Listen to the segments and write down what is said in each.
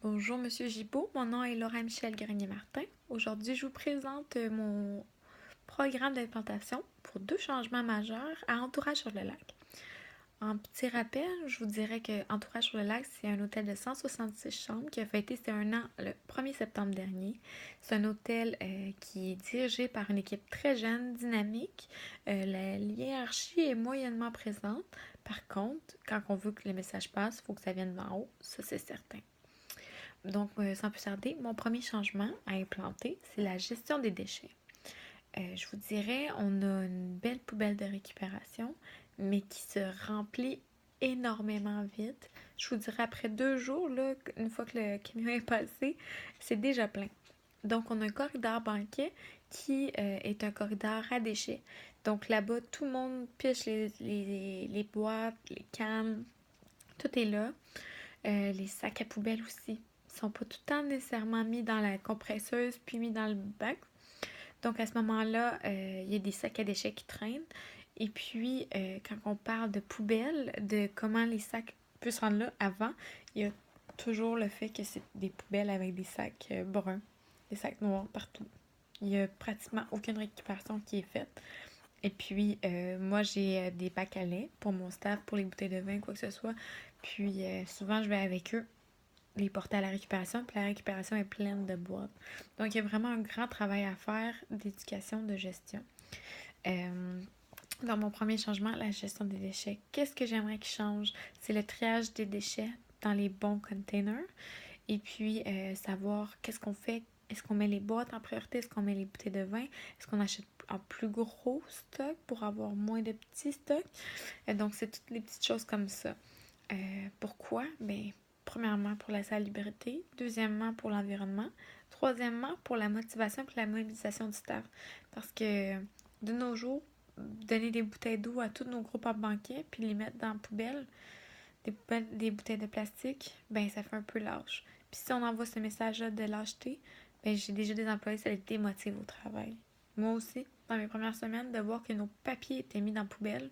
Bonjour Monsieur Gibault, mon nom est Laura Michel Grenier-Martin. Aujourd'hui, je vous présente mon programme d'implantation pour 2 changements majeurs à Entourage-sur-le-Lac. En petit rappel, je vous dirais que Entourage-sur-le-Lac, c'est un hôtel de 166 chambres qui a fêté ses 1 an le 1er septembre dernier. C'est un hôtel qui est dirigé par une équipe très jeune, dynamique. La hiérarchie est moyennement présente. Par contre, quand on veut que le message passe, il faut que ça vienne d'en haut, ça c'est certain. Donc, sans plus tarder, mon premier changement à implanter, c'est la gestion des déchets. Je vous dirais, on a une belle poubelle de récupération, mais qui se remplit énormément vite. Je vous dirais, après 2 jours, là, une fois que le camion est passé, c'est déjà plein. Donc, on a un corridor banquet qui est un corridor à déchets. Donc, là-bas, tout le monde piche les boîtes, les cannes, tout est là. Les sacs à poubelle aussi. Ils sont pas tout le temps nécessairement mis dans la compresseuse puis mis dans le bac. Donc à ce moment-là, il y a des sacs à déchets qui traînent. Et puis, quand on parle de poubelle, de comment les sacs peuvent se rendre là avant, il y a toujours le fait que c'est des poubelles avec des sacs bruns, des sacs noirs partout. Il n'y a pratiquement aucune récupération qui est faite. Et puis, moi, j'ai des bacs à lait pour mon staff, pour les bouteilles de vin, quoi que ce soit. Puis, souvent, je vais avec eux les porter à la récupération, puis la récupération est pleine de boîtes. Donc, il y a vraiment un grand travail à faire d'éducation, de gestion. Euh, dans mon premier changement, la gestion des déchets, qu'est-ce que j'aimerais qu'il change? C'est le triage des déchets dans les bons containers. Et puis, savoir qu'est-ce qu'on fait. Est-ce qu'on met les boîtes en priorité? Est-ce qu'on met les bouteilles de vin? Est-ce qu'on achète en plus gros stock pour avoir moins de petits stocks? Donc, c'est toutes les petites choses comme ça. Pourquoi? Ben, premièrement, pour la salubrité. Deuxièmement, pour l'environnement. Troisièmement, pour la motivation et la mobilisation du staff. Parce que de nos jours, donner des bouteilles d'eau à tous nos groupes en banquet puis les mettre dans la poubelle, des bouteilles de plastique, ben ça fait un peu lâche. Puis si on envoie ce message-là de lâcheté, ben j'ai déjà des employés, ça les démotive au travail. Moi aussi, dans mes premières semaines, de voir que nos papiers étaient mis dans la poubelle,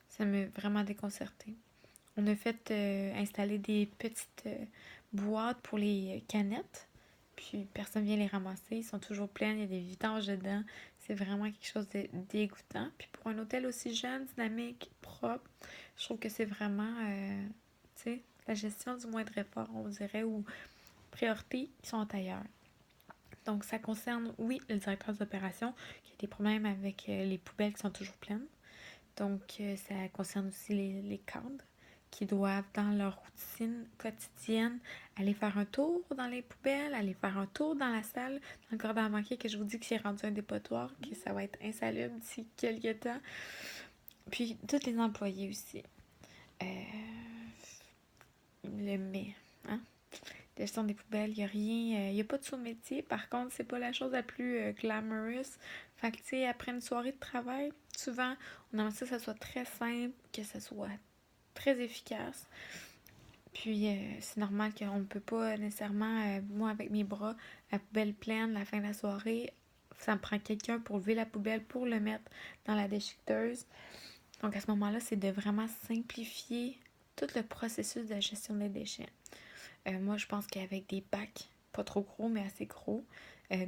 ça m'a vraiment déconcerté. On a fait installer des petites boîtes pour les canettes. Puis personne vient les ramasser. Ils sont toujours pleins. Il y a des vidanges dedans. C'est vraiment quelque chose de dégoûtant. Puis pour un hôtel aussi jeune, dynamique, propre, je trouve que c'est vraiment, tu sais, la gestion du moindre effort, on dirait, ou priorités qui sont ailleurs. Donc ça concerne, oui, le directeur d'opération qui a des problèmes avec les poubelles qui sont toujours pleines. Donc, ça concerne aussi les cadres qui doivent, dans leur routine quotidienne, aller faire un tour dans les poubelles, aller faire un tour dans la salle, dans le corridor banquier, que je vous dis que c'est rendu un dépotoir, que ça va être insalubre d'ici quelques temps. Puis, tous les employés aussi. Euh, le mais, hein? La gestion des poubelles, il n'y a rien, il n'y a pas de sous-métier. Par contre, c'est pas la chose la plus glamorous. Fait que, tu sais, après une soirée de travail, souvent, on aimerait ça soit très simple, que ça soit très efficace. Puis, c'est normal qu'on ne peut pas nécessairement, moi, avec mes bras, la poubelle pleine, la fin de la soirée, ça me prend quelqu'un pour lever la poubelle, pour le mettre dans la déchiqueteuse. Donc, à ce moment-là, c'est de vraiment simplifier tout le processus de gestion des déchets. Moi, je pense qu'avec des bacs, pas trop gros, mais assez gros,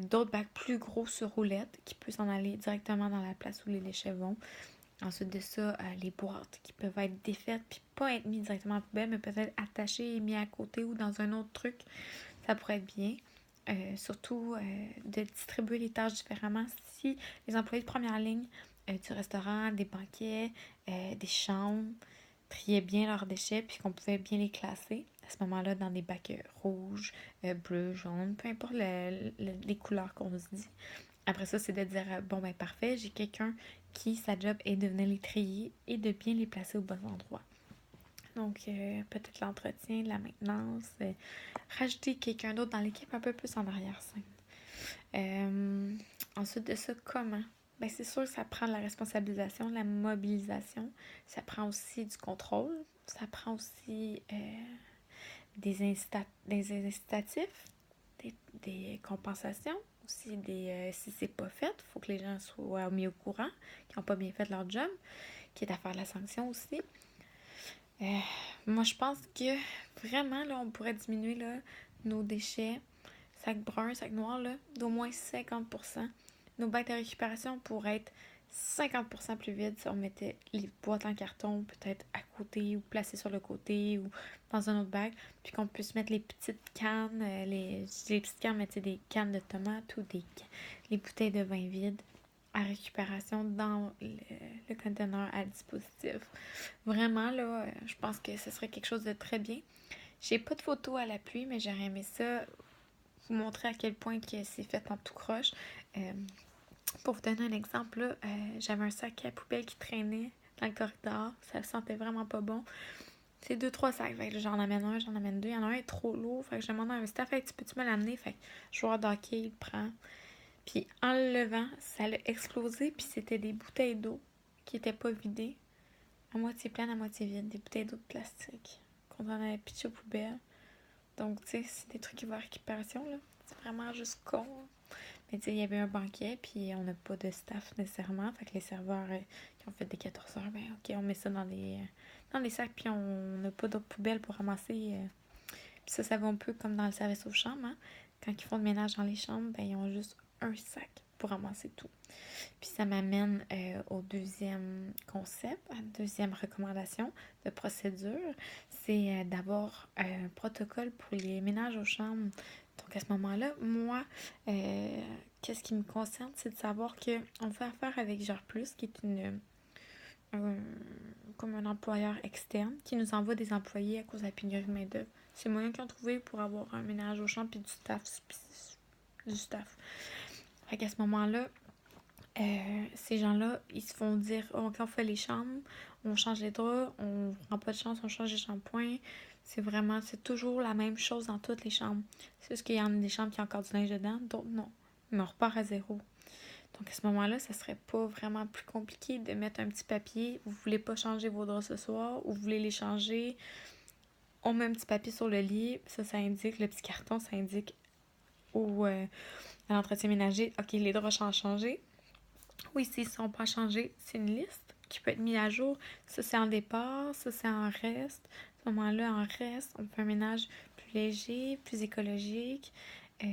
d'autres bacs plus gros sur roulette qui peuvent s'en aller directement dans la place où les déchets vont. Ensuite de ça, les boîtes qui peuvent être défaites puis pas être mises directement en poubelle, mais peut-être attachées et mises à côté ou dans un autre truc, ça pourrait être bien. Surtout de distribuer les tâches différemment. Si les employés de première ligne du restaurant, des banquets, des chambres, triaient bien leurs déchets puis qu'on pouvait bien les classer à ce moment-là dans des bacs rouges, bleus, jaunes, peu importe les couleurs qu'on se dit. Après ça, c'est de dire, bon ben parfait, j'ai quelqu'un qui, sa job est de venir les trier et de bien les placer au bon endroit. Donc, peut-être l'entretien, la maintenance, rajouter quelqu'un d'autre dans l'équipe un peu plus en arrière-scène. Ensuite de ça, comment? Ben, c'est sûr que ça prend de la responsabilisation, de la mobilisation. Ça prend aussi du contrôle. Ça prend aussi des incitatifs, des compensations. Aussi, si c'est pas fait, il faut que les gens soient mis au courant, qui n'ont pas bien fait leur job, qui est à faire la sanction aussi. Euh, Moi, je pense que vraiment, là, on pourrait diminuer là, nos déchets, sac brun, sac noir, là, d'au moins 50%. Nos bacs de récupération pourraient être 50% plus vides si on mettait les boîtes en carton peut-être à côté ou placées sur le côté ou dans un autre bac, puis qu'on puisse mettre les petites cannes, les petites cannes, mais tu sais, des cannes de tomates ou les bouteilles de vin vides à récupération dans le conteneur à dispositif. Vraiment, là, je pense que ce serait quelque chose de très bien. J'ai pas de photos à l'appui, mais j'aurais aimé ça vous montrer à quel point que c'est fait en tout croche. Euh, pour vous donner un exemple, là, j'avais un sac à poubelle qui traînait dans le corridor. Ça sentait vraiment pas bon. C'est 2-3 sacs. Fait que j'en amène un, j'en amène deux. Il y en a un qui est trop lourd. Fait que je demande à un staff, hey, tu peux-tu me l'amener? Fait que joueur d'hockey, il le prend. Puis en le levant, ça l'a explosé. Puis c'était des bouteilles d'eau qui n'étaient pas vidées. À moitié pleine, à moitié vide. Des bouteilles d'eau de plastique qu'on en avait pitché aux poubelles. Donc, tu sais, c'est des trucs qui vont à récupération, là. C'est vraiment juste con. Mais tu sais, il y avait un banquet, puis on n'a pas de staff nécessairement. Fait que les serveurs qui ont fait des 14 heures, ben ok, on met ça dans les sacs, puis on n'a pas d'autres poubelles pour ramasser. Puis ça va un peu comme dans le service aux chambres, hein. Quand ils font le ménage dans les chambres, ben ils ont juste un sac pour ramasser tout. Puis ça m'amène au deuxième concept, à la deuxième recommandation de procédure. C'est d'avoir un protocole pour les ménages aux chambres. Donc à ce moment-là, moi, qu'est-ce qui me concerne, c'est de savoir qu'on fait affaire avec Gère Plus, qui est un- comme un employeur externe qui nous envoie des employés à cause de la pénurie de main-d'œuvre. C'est le moyen qu'ils ont trouvé pour avoir un ménage aux chambres puis du staff. Du staff. Fait qu'à ce moment-là, ces gens-là, ils se font dire oh, quand on fait les chambres, on change les draps, on prend pas de chance, on change les shampoings. C'est toujours la même chose dans toutes les chambres. C'est juste qu'il y en a des chambres qui ont encore du linge dedans, d'autres non. Mais on repart à zéro. Donc à ce moment-là, ça serait pas vraiment plus compliqué de mettre un petit papier. Vous voulez pas changer vos draps ce soir ou vous voulez les changer. On met un petit papier sur le lit. Ça indique, le petit carton, ça indique à l'entretien ménager, ok, les draps sont changés. Oui, s'ils ne sont pas changés, c'est une liste qui peut être mise à jour. Ça, c'est en départ, ça, c'est en reste. À ce moment-là, en reste, on fait un ménage plus léger, plus écologique. Euh,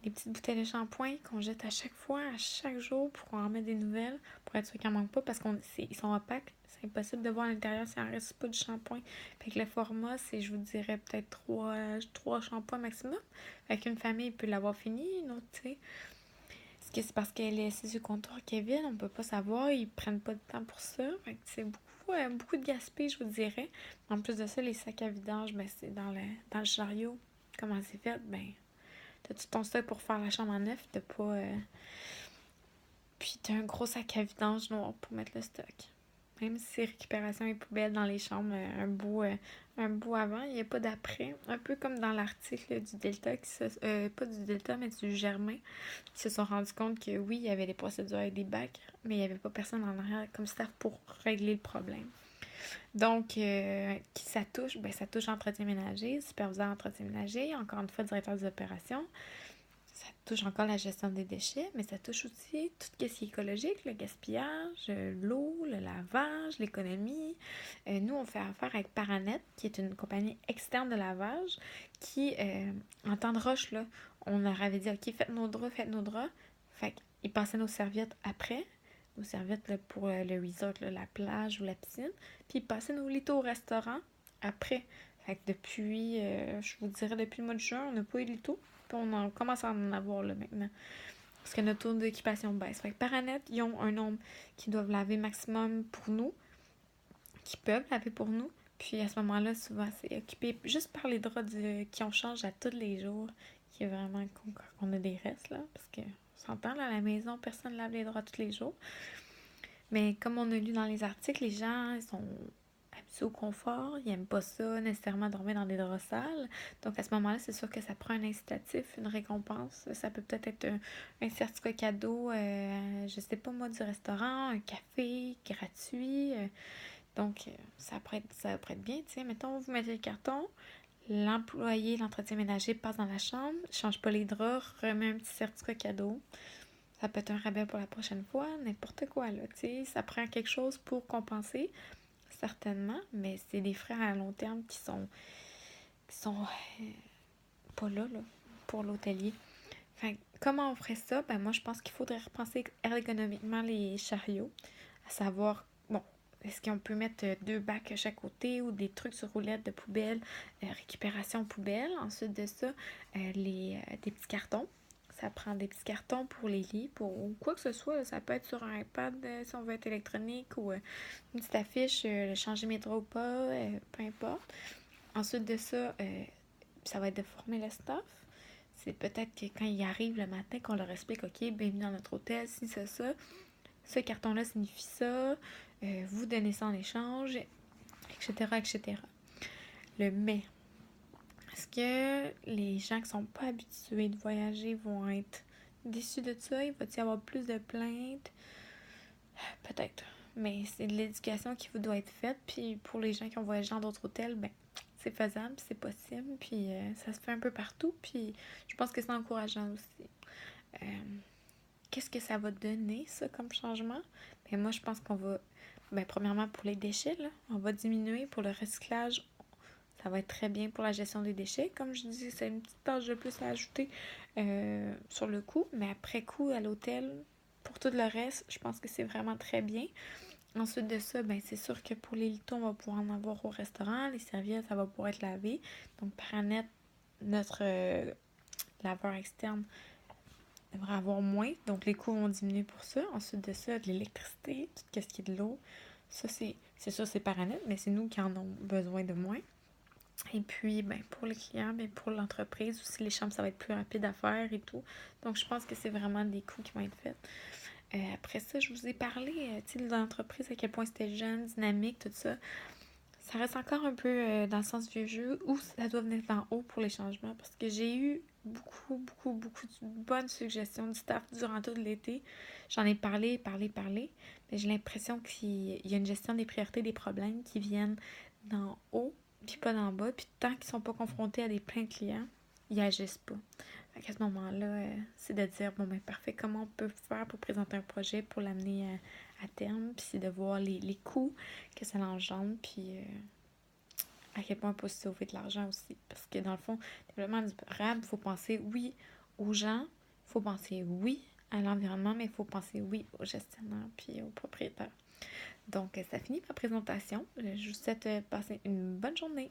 des petites bouteilles de shampoing qu'on jette à chaque fois, à chaque jour, pour qu'on en mette des nouvelles, pour être sûr qu'il n'en manque pas, parce qu'ils sont opaques. C'est impossible de voir à l'intérieur s'il n'en reste pas du shampoing. Fait que le format, c'est, je vous dirais, peut-être trois shampoings maximum. Fait qu'une famille peut l'avoir fini, une autre, tu sais. Est-ce que c'est parce qu'elle est assise au comptoir Kevin? On peut pas savoir. Ils prennent pas de temps pour ça. Fait que c'est beaucoup de gaspillage, je vous dirais. En plus de ça, les sacs à vidange, ben, c'est dans le chariot. Comment c'est fait? Ben, t'as tout ton stock pour faire la chambre en neuf. T'as pas... Puis t'as un gros sac à vidange noir pour mettre le stock. Même si c'est récupération et poubelle dans les chambres, un bout avant, il n'y a pas d'après. Un peu comme dans l'article du Delta, pas du Delta, mais du Germain, qui se sont rendus compte que oui, il y avait des procédures avec des bacs, mais il n'y avait pas personne en arrière comme staff pour régler le problème. Donc, qui ça touche? Ben, ça touche l'entretien ménager, superviseur d'entretien ménager, encore une fois, directeur des opérations. Ça touche encore la gestion des déchets, mais ça touche aussi tout ce qui est écologique, le gaspillage, l'eau, le lavage, l'économie. Nous, on fait affaire avec Paranet, qui est une compagnie externe de lavage, qui, en temps de rush, là, on leur avait dit, OK, faites nos draps. Fait qu'ils passaient nos serviettes après, nos serviettes là, pour le resort, là, la plage ou la piscine, puis ils passaient nos litos au restaurant après. Fait que depuis, je vous dirais, depuis le mois de juin, on n'a pas eu de litos. On commence à en avoir là maintenant. Parce que notre taux d'équipation baisse. Fait que Paranet, ils ont un nombre qui doivent laver maximum pour nous, qui peuvent laver pour nous. Puis à ce moment-là, souvent, c'est occupé juste par les draps qui on change à tous les jours, qui est vraiment con quand on a des restes, là. Parce que on s'entend, là, à la maison, personne ne lave les draps tous les jours. Mais comme on a lu dans les articles, les gens, ils sont habitués au confort, ils n'aiment pas ça, nécessairement dormir dans des draps sales. Donc à ce moment-là, c'est sûr que ça prend un incitatif, une récompense. Ça peut peut-être être un certificat cadeau, je sais pas moi, du restaurant, un café gratuit. Donc ça pourrait être bien, tu sais. Mettons, vous mettez le carton, l'employé, l'entretien ménager passe dans la chambre, change pas les draps, remet un petit certificat cadeau. Ça peut être un rabais pour la prochaine fois, n'importe quoi, là, tu sais. Ça prend quelque chose pour compenser. certainement, mais c'est des frais à long terme qui sont pas là, pour l'hôtelier. Fait comment on ferait ça? Ben moi, je pense qu'il faudrait repenser ergonomiquement les chariots, à savoir, bon, est-ce qu'on peut mettre deux bacs à chaque côté ou des trucs sur roulettes de poubelle, récupération poubelle. Ensuite de ça, des petits cartons. Ça prend des petits cartons pour les lits, ou quoi que ce soit. Là. Ça peut être sur un iPad si on veut être électronique ou une petite affiche, changer métro ou pas, peu importe. Ensuite de ça, ça va être de former le staff. C'est peut-être que quand ils arrivent le matin, qu'on leur explique, OK, bienvenue dans notre hôtel, si c'est ça. Ce carton-là signifie ça. Vous donnez ça en échange, etc., etc. Le mais. Est-ce que les gens qui sont pas habitués de voyager vont être déçus de ça? Il va-t-il y avoir plus de plaintes? Peut-être. Mais c'est de l'éducation qui doit être faite. Puis pour les gens qui ont voyagé dans d'autres hôtels, ben c'est faisable, c'est possible. Puis ça se fait un peu partout. Puis je pense que c'est encourageant aussi. Euh, Qu'est-ce que ça va donner, ça, comme changement? Ben moi, je pense qu'on va... Ben, premièrement, pour les déchets, là, on va diminuer. Pour le recyclage, ça va être très bien pour la gestion des déchets. Comme je dis, c'est une petite tâche de plus à ajouter sur le coup. Mais après coup, à l'hôtel, pour tout le reste, je pense que c'est vraiment très bien. Ensuite de ça, ben c'est sûr que pour les litons, on va pouvoir en avoir au restaurant. Les serviettes, ça va pouvoir être lavé. Donc, Paranet, notre laveur externe, devrait avoir moins. Donc, les coûts vont diminuer pour ça. Ensuite de ça, de l'électricité, tout ce qui est de l'eau. Ça, c'est sûr, c'est Paranet, mais c'est nous qui en avons besoin de moins. Et puis, ben, pour les clients, ben, pour l'entreprise aussi, les chambres, ça va être plus rapide à faire et tout. Donc, je pense que c'est vraiment des coûts qui vont être faits. Après ça, je vous ai parlé de l'entreprise, à quel point c'était jeune, dynamique, tout ça. Ça reste encore un peu dans le sens vieux jeu où ça doit venir d'en haut pour les changements parce que j'ai eu beaucoup de bonnes suggestions du staff durant tout l'été. J'en ai parlé, mais j'ai l'impression qu'il y a une gestion des priorités des problèmes qui viennent d'en haut puis pas d'en bas. Puis tant qu'ils sont pas confrontés à des pleins clients, ils agissent pas. Fait qu'à ce moment-là, c'est de dire, bon ben parfait, comment on peut faire pour présenter un projet, pour l'amener à terme, puis c'est de voir les coûts que ça engendre, puis à quel point on peut se sauver de l'argent aussi. Parce que dans le fond, développement durable, il faut penser oui aux gens, il faut penser oui à l'environnement, mais il faut penser oui aux gestionnaires puis aux propriétaires. Donc, ça finit ma présentation. Je vous souhaite de passer une bonne journée.